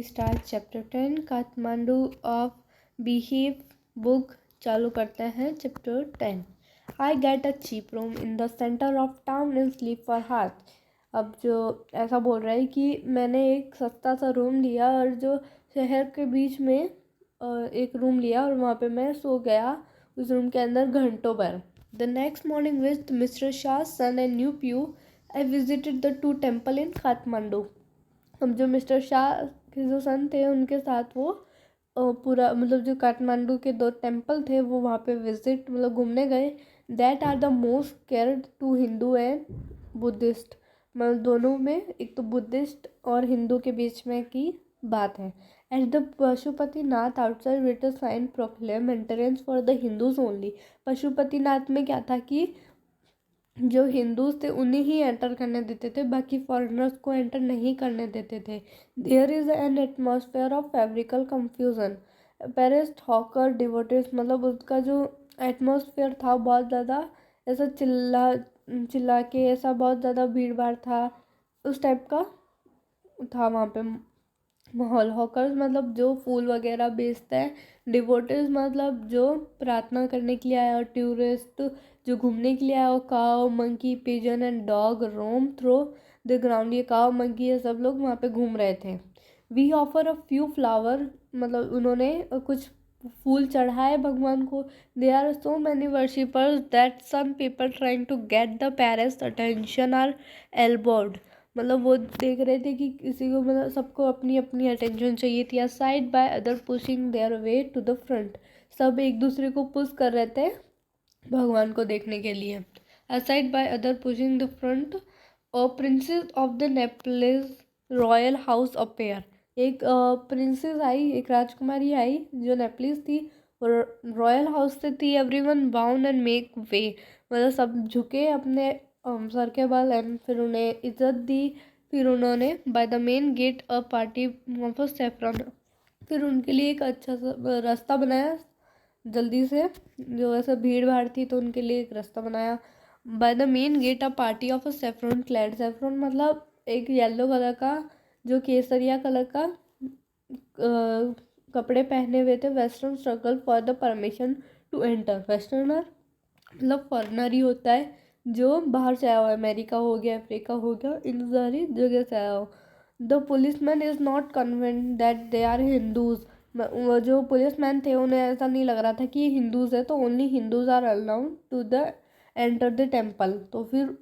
Start chapter 10 Kathmandu ऑफ बिहेव book चालू करते हैं chapter 10। I get a cheap room in the centre of town and sleep for heart. अब जो ऐसा बोल रहा है कि मैंने एक सस्ता सा रूम लिया और जो शहर के बीच में एक रूम लिया और वहाँ पे मैं सो गया उस रूम के अंदर घंटों भर। The next morning with Mr Shah son and nephew I visited the 2 temple in Kathmandu. अब जो मिस्टर शाह के जो सन थे उनके साथ वो पूरा मतलब जो काठमांडू के 2 टेम्पल थे वो वहाँ पे विजिट मतलब घूमने गए। That are the most cared to Hindu and Buddhist, मतलब दोनों में एक तो बुद्धिस्ट और हिंदू के बीच में की बात है। At the Pashupatinath outside writ sign proclaim entrance for the Hindus only. Pashupatinath में क्या था कि जो हिंदूज थे उन्हें ही एंटर करने देते थे, बाकी फॉरेनर्स को एंटर नहीं करने देते थे। There is an atmosphere of febrile confusion priests hawker devotees, मतलब उसका जो एटमॉस्फेयर था बहुत ज़्यादा ऐसा चिल्ला के ऐसा बहुत ज़्यादा भीड़ भाड़ था, उस टाइप का था वहाँ पे माहौल। हॉकर्स मतलब जो फूल वगैरह बेचते हैं, डिवोटीज मतलब जो प्रार्थना करने के लिए आया, और टूरिस्ट जो घूमने के लिए आया। और cow monkey pigeon and dog roam through the ground, ये काव मंकी ये सब लोग वहाँ पे घूम रहे थे। We offer a few flower, मतलब उन्होंने कुछ फूल चढ़ाए भगवान को। They are so many worshippers that some people trying to get the parents attention are elbowed, मतलब वो देख रहे थे कि किसी को मतलब सबको अपनी अपनी अटेंशन चाहिए थी। Aside by other pushing their way to the front, सब एक दूसरे को पुश कर रहे थे भगवान को देखने के लिए। Aside by other pushing the front और princess of the Nepalese royal house appear, एक प्रिंसेस आई, एक राजकुमारी आई जो नेपलिस थी और रॉयल हाउस से थी। Everyone bound and make way, मतलब सब झुके अपने सर के बाल एंड फिर उन्हें इज्जत दी। फिर उन्होंने by the main get a party of saffron, फिर उनके लिए एक अच्छा सा रास्ता बनाया जल्दी से, जो ऐसा भीड़ भाड़ थी तो उनके लिए एक रास्ता बनाया। By the main get a party of a saffron clad, saffron मतलब एक येलो कलर का जो केसरिया कलर का कपड़े पहने हुए थे। Western struggle for the permission to enter, westerner मतलब फॉरनर ही होता है जो बाहर से आया हो, अमेरिका हो गया, अफ्रीका हो गया, इन सारी जगह से आया हो। The police man is not convinced that they are Hindus, वो जो पुलिस मैन थे उन्हें ऐसा नहीं लग रहा था कि ये हिंदूज है, तो only Hindus are allowed to the enter the temple. तो फिर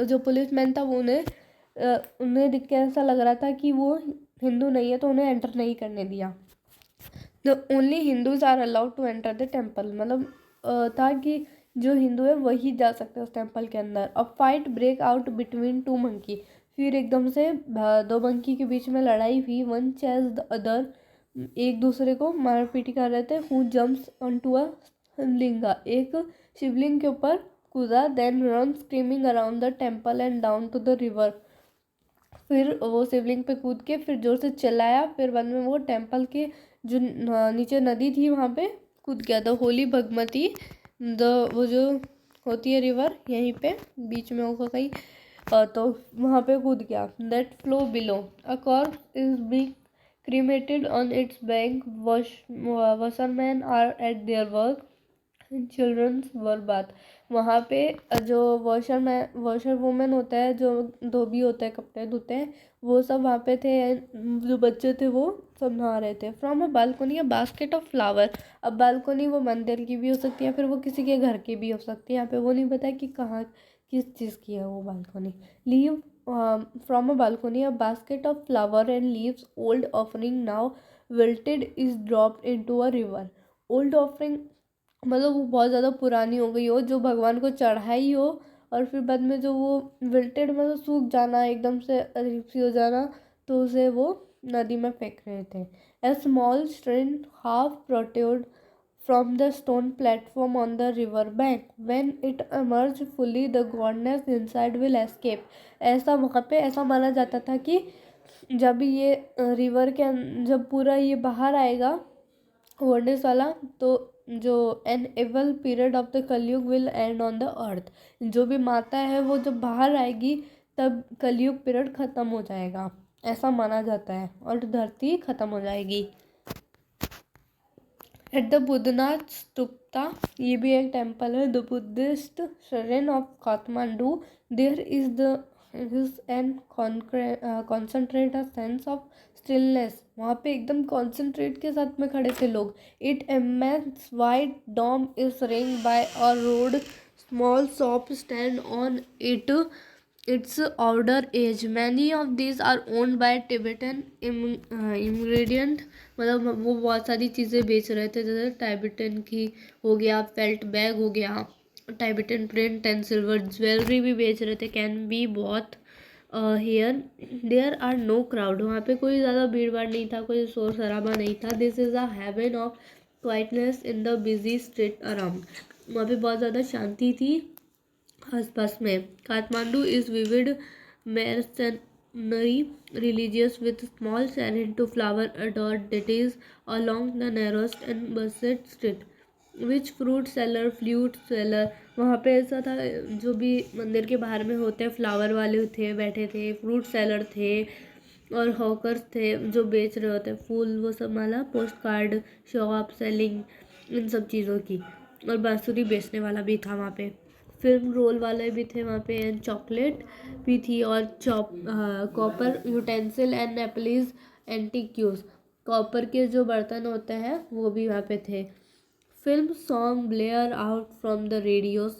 जो पुलिस मैन था वो उन्हें देख के ऐसा लग रहा था कि वो हिंदू नहीं है, तो उन्हें एंटर नहीं करने दिया। The only Hindus are allowed to enter the temple, मतलब था कि जो हिंदू है वही जा सकते हैं उस टेम्पल के अंदर। A fight break out between 2 monkey, फिर एकदम से 2 मंकी के बीच में लड़ाई हुई। वन चेज द अदर, एक दूसरे को मारपीट कर रहे थे। Who jumps onto a linga, एक शिवलिंग के ऊपर कूदा। Then run screaming around the temple and down to the river, फिर वो शिवलिंग पे कूद के फिर जोर से चिल्लाया, फिर बाद में वो टेम्पल के जो नीचे नदी थी वहाँ पे कूद गया। द होली भगमती, वो जो होती है रिवर यहीं पे बीच में होगा कहीं, तो वहाँ पे कूद गया। That flow below, a corpse is being cremated on its bank, washerman are at their work, childrens were bath, वहाँ पे जो वॉशर वुमेन होता है, जो धोबी होता है कपड़े धोते हैं, वो सब वहाँ पे थे। जो बच्चे थे वो सब नहा रहे थे। From a balcony a basket of flower, अब बालकोनी वो मंदिर की भी हो सकती है, फिर वो किसी के घर की भी हो सकती है। यहाँ पे वो नहीं पता कि कहाँ किस चीज़ की है वो balcony. Leave from a balcony a basket of flower and leaves, old offering now wilted is dropped into a river. Old offering मतलब वो बहुत ज़्यादा पुरानी हो गई हो, जो भगवान को चढ़ाई हो, और फिर बाद में जो वो विल्टेड मतलब सूख जाना, एकदम से अजीब सी हो जाना, तो उसे वो नदी में फेंक रहे थे। A small shrine half protruded from the stone platform on the river bank, when it emerged fully the goddess inside will escape। ऐसा वहाँ पे ऐसा माना जाता था कि जब ये रिवर के जब पूरा ये बाहर आएगा गॉडेस वाला, तो जो एन एवल पीरियड ऑफ द कलयुग will and on the earth, जो भी माता है वो जब बाहर आएगी तब कलयुग पीरियड ख़त्म हो जाएगा। ऐसा माना जाता है, और धरती खत्म हो जाएगी। एट द बुद्धनाथ स्तूपता, ये भी एक टेम्पल है, the Buddhist shrine of Kathmandu, there is an concentrate a sense of stillness. वहाँ पे एकदम कॉन्सेंट्रेट के साथ में खड़े थे लोग। It immense wide dome is ring by a road, small shop stand on it its outer edge. Many of these are owned by Tibetan ingredient, मतलब वो बहुत सारी चीज़ें बेच रहे थे, जैसे टाइबेटन की हो गया, फेल्ट बैग हो गया, Tibetan print and silver jewellery भी बेच रहे थे, can be both here. There are no crowd, वहाँ पे कोई ज़्यादा भीड़ भाड़ नहीं था, कोई शोर शराबा नहीं था। This is a haven of quietness in the busy street around, वहाँ पे बहुत ज़्यादा शांति थी आसपास में। Kathmandu is vivid mercenary religious with small shrine to flower adored deities along the narrowest and busiest street, which fruit seller, flute seller, वहाँ पे ऐसा था, जो भी मंदिर के बाहर में होते हैं फ्लावर वाले थे, बैठे थे, फ्रूट सेलर थे, और हॉकर्स थे जो बेच रहे होते फूल, वो सब माला, पोस्ट कार्ड, शॉप सेलिंग, इन सब चीज़ों की, और बांसुरी बेचने वाला भी था वहाँ पे, फिल्म रोल वाले भी थे वहाँ पे, एंड चॉकलेट भी थी, और copper utensil and Nepalese एंटीक्यूज, copper के जो बर्तन होते हैं वो भी वहाँ पे थे। Film song blare out from the radios,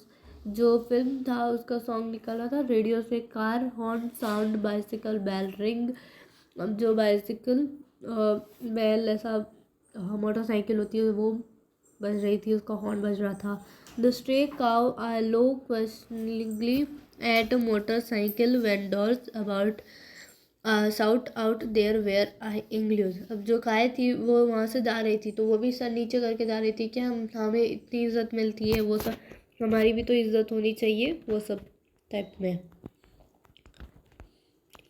जो फिल्म था उसका सॉन्ग निकला था रेडियो से, car horn sound, bicycle bell ring, अब जो बाइसिकल बेल ऐसा मोटरसाइकिल होती है वो बज रही थी, उसका हॉर्न बज रहा था। The stray cow eye low questioningly at motorcycle vendors about shout out their wares I English, अब जो गाय थी वो वहाँ से जा रही थी, तो वो भी सर नीचे करके जा रही थी कि हमें इतनी इज्जत मिलती है, वो सब हमारी भी तो इज्जत होनी चाहिए, वो सब टाइप में।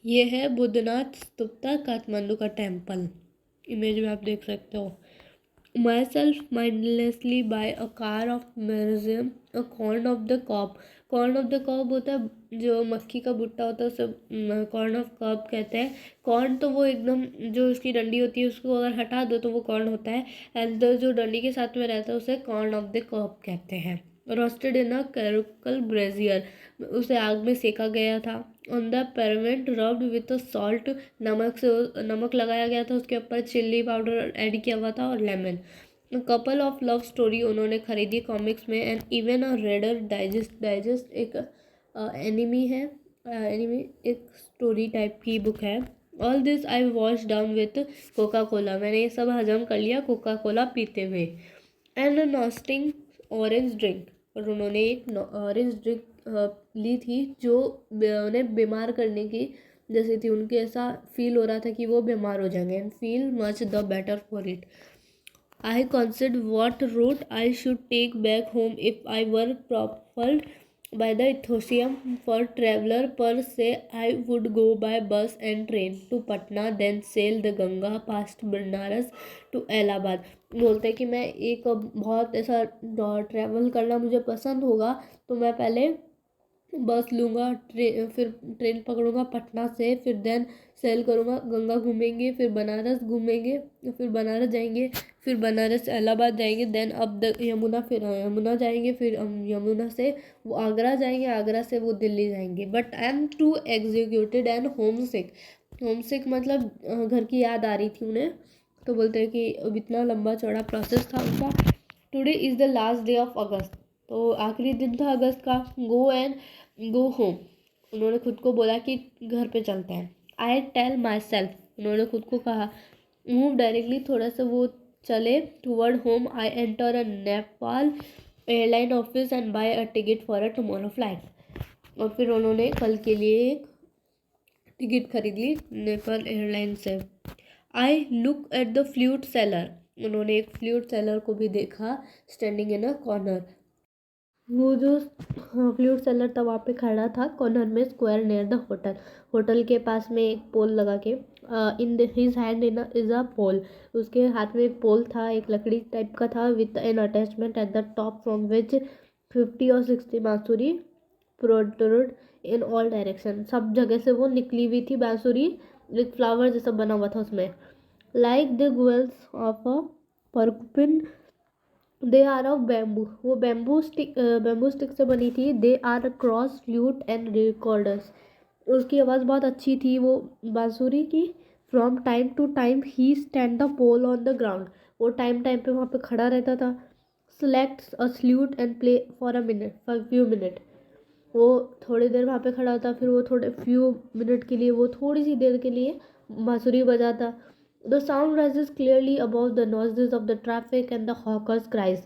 ये है बुद्धनाथ स्तूपता, काठमांडू का टेम्पल, इमेज में आप देख सकते हो। Myself mindlessly by a car of museum, a corn of the cob, corn of the cob होता है जो मक्खी का भुट्टा होता है, उसे कॉर्न ऑफ कॉब कहते हैं। कॉर्न तो वो एकदम जो उसकी डंडी होती है उसको अगर हटा दो तो वो कॉर्न होता है, एंड जो डंडी के साथ में रहता है उसे कॉर्न ऑफ द कॉब कहते हैं। रोस्टेड इन अ कैरोकल ब्रेजियर, उसे आग में सेका गया था। On the pavement rubbed with salt, नमक लगाया गया था उसके ऊपर, चिल्ली पाउडर ऐड किया हुआ था, और lemon. Couple of love story उन्होंने खरीदी कॉमिक्स में, and even a raider digest एक एनिमी है, एनिमी एक स्टोरी टाइप की बुक है। All this I wash down with Coca Cola, मैंने ये सब हजम कर लिया कोका कोला पीते हुए। एंड नॉस्टिंग ऑरेंज ड्रिंक, और उन्होंने एक ऑरेंज ड्रिंक ली थी जो उन्हें बीमार करने की जैसे थी, उनके ऐसा फील हो रहा था कि वो बीमार हो जाएंगे, and feel much the better for it. I considered what route I should take back home if I were proffered by the Ethiopian for traveler per se. I would go by bus and train to Patna, then sail the Ganga past Banaras to Allahabad. बोलते हैं कि मैं एक बहुत ऐसा travel करना मुझे पसंद होगा, तो मैं पहले बस लूँगा, फिर ट्रेन पकड़ूँगा पटना से, फिर देन सेल करूँगा, गंगा घूमेंगे, फिर बनारस घूमेंगे, फिर बनारस जाएंगे, फिर बनारस से इलाहाबाद जाएंगे, देन अब यमुना, फिर यमुना जाएंगे, फिर यमुना से वो आगरा जाएंगे, आगरा से वो दिल्ली जाएंगे। But I am too exhausted and homesick, homesick मतलब घर की याद आ रही थी उन्हें, तो बोलते हैं कि अब इतना लंबा चौड़ा प्रोसेस था उनका। Today is the last day of अगस्त, तो आखिरी दिन था अगस्त का। गो एंड गो होम, उन्होंने खुद को बोला कि घर पे चलते हैं। आई टेल माई सेल्फ, उन्होंने खुद को कहा। मूव डायरेक्टली, थोड़ा सा वो चले toward home. I enter a Nepal airline office and buy a ticket for a tomorrow flight, और फिर उन्होंने कल के लिए एक टिकट खरीद ली नेपाल एयरलाइन से। I look at the flute seller, उन्होंने एक फ्लूट सेलर को भी देखा, स्टैंडिंग इन अ कॉर्नर, वो जो फ्लूट सेलर था वहाँ पे खड़ा था कॉर्नर में, square near the hotel, hotel के पास में एक पोल लगा के। In his hand in is a pole, उसके हाथ में एक पोल था, एक लकड़ी टाइप का था, with an attachment at the top from which 50 और 60 बांसुरी प्रोट्रूड इन ऑल डायरेक्शन, सब जगह से वो निकली हुई थी बांसुरी, एक फ्लावर जैसा बना हुआ था उसमें। Like the quills of a porcupine, they are of bamboo, वो बैम्बू स्टिक से बनी थी। They are cross flute and recorders, उसकी आवाज़ बहुत अच्छी थी वो बांसुरी की। From time to time he stand the pole on the ground, वो टाइम टाइम पे वहाँ पे खड़ा रहता था। Selects a flute and play for a minute, for few minute, वो थोड़ी देर वहाँ पे खड़ा होता, फिर वो थोड़े फ्यू मिनट के लिए, वो थोड़ी सी देर के लिए बांसुरी बजाता। The sound rises clearly about the noises of the traffic and the hawkers cries.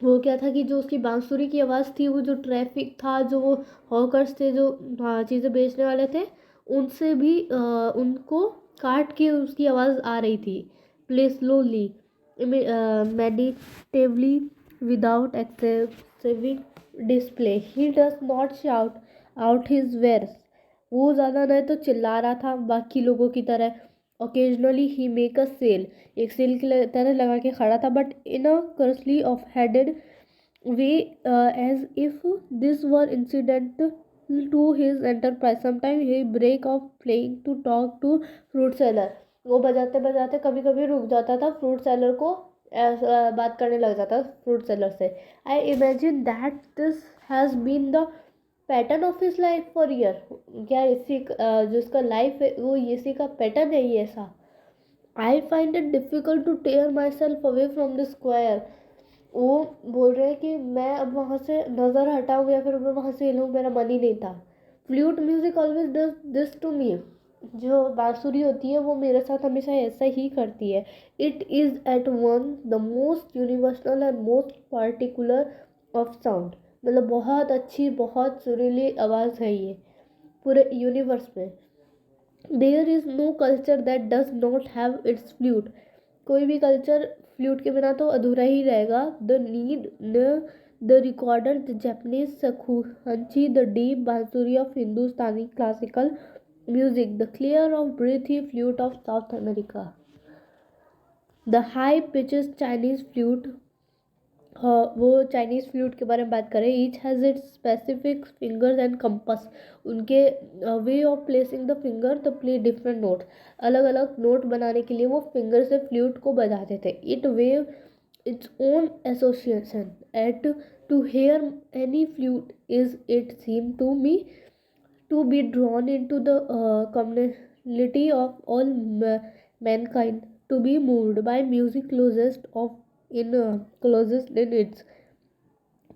वो क्या था कि जो उसकी बांसुरी की आवाज़ थी, वो जो ट्रैफिक था, जो वो हॉकर्स थे, जो चीज़ें बेचने वाले थे, उनसे भी उनको काट के उसकी आवाज़ आ रही थी। Play slowly, meditatively, without excessive display. He does not shout out his wares. वो ज़्यादा नहीं तो चिल्ला रहा था बाकी लोगों की तरह। Occasionally he make a sale, एक सेल की तरह लगा के खड़ा था, but in a curiously off-headed way, as if this were incidental to his enterprise. Sometimes he break off playing to talk to fruit seller. वो बजाते बजाते कभी कभी रुक जाता था, फ्रूट सेलर को बात करने लग जाता फ्रूट सेलर से। I imagine that this has been the pattern of his life for year, क्या इसी जो इसका लाइफ है वो इसी का पैटर्न है ये ऐसा। I find it difficult to tear myself away from the square, वो बोल रहे हैं कि मैं अब वहाँ से नज़र हटाऊँ या फिर मैं वहाँ से हिलूँ, मेरा मन ही नहीं था। Flute music always does this to me, जो बांसुरी होती है वो मेरे साथ हमेशा ऐसा ही करती है। It is at one the most universal and most particular of sound, मतलब बहुत अच्छी, बहुत सुरीली आवाज़ है ये पूरे यूनिवर्स में। There is no culture that does not have its flute, कोई भी कल्चर फ्लूट के बिना तो अधूरा ही रहेगा। The reed the recorder, the Japanese shakuhachi, the deep bansuri of Hindustani classical music, the clear of breathy flute of South America, the high pitches Chinese flute. वो Chinese flute के बारे में बात करें। Each has its specific fingers and compass, उनके way of placing the finger the play different note, अलग अलग note बनाने के लिए वो फिंगर से फ्लूट को बजाते थे। It weave its own association at to hear any flute is it seem to me to be drawn into the community of all mankind, to be moved by music closest in its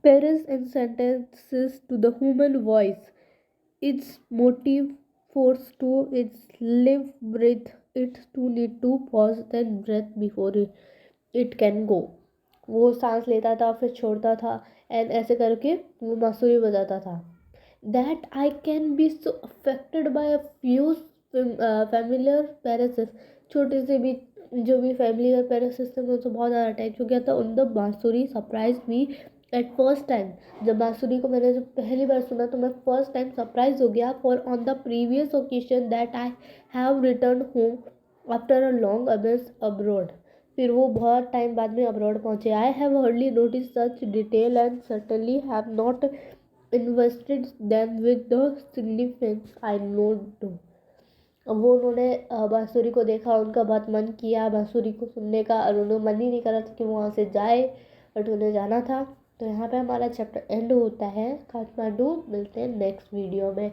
parents and sentences to the human voice, its motive force to its live breath, it to need to pause then breath before it can go। वो सांस लेता था फिर छोड़ता था, and ऐसे करके वो बांसुरी बजाता था। that I can be so affected by a few familiar paralysis, छोटे से भी जो भी फैमिलियर पैरासिस थे मुझे बहुत ज़्यादा अटैच हो गया था उन द बांसुरी। Surprise me at first time, जब बांसुरी को मैंने जब पहली बार सुना तो मैं फर्स्ट टाइम सरप्राइज हो गया। For on the previous occasion that I have return home after a long absence abroad, फिर वो बहुत टाइम बाद में अब्रॉड पहुँचे। I have hardly notice such detail and certainly have not invested them with the significance I know do। अब वो उन्होंने बांसुरी को देखा, उनका बहुत मन किया बांसुरी को सुनने का, और उन्हें मन ही नहीं करा था कि वो वहाँ से जाए, बट उन्हें जाना था। तो यहाँ पे हमारा चैप्टर एंड होता है काठमांडू। मिलते हैं नेक्स्ट वीडियो में।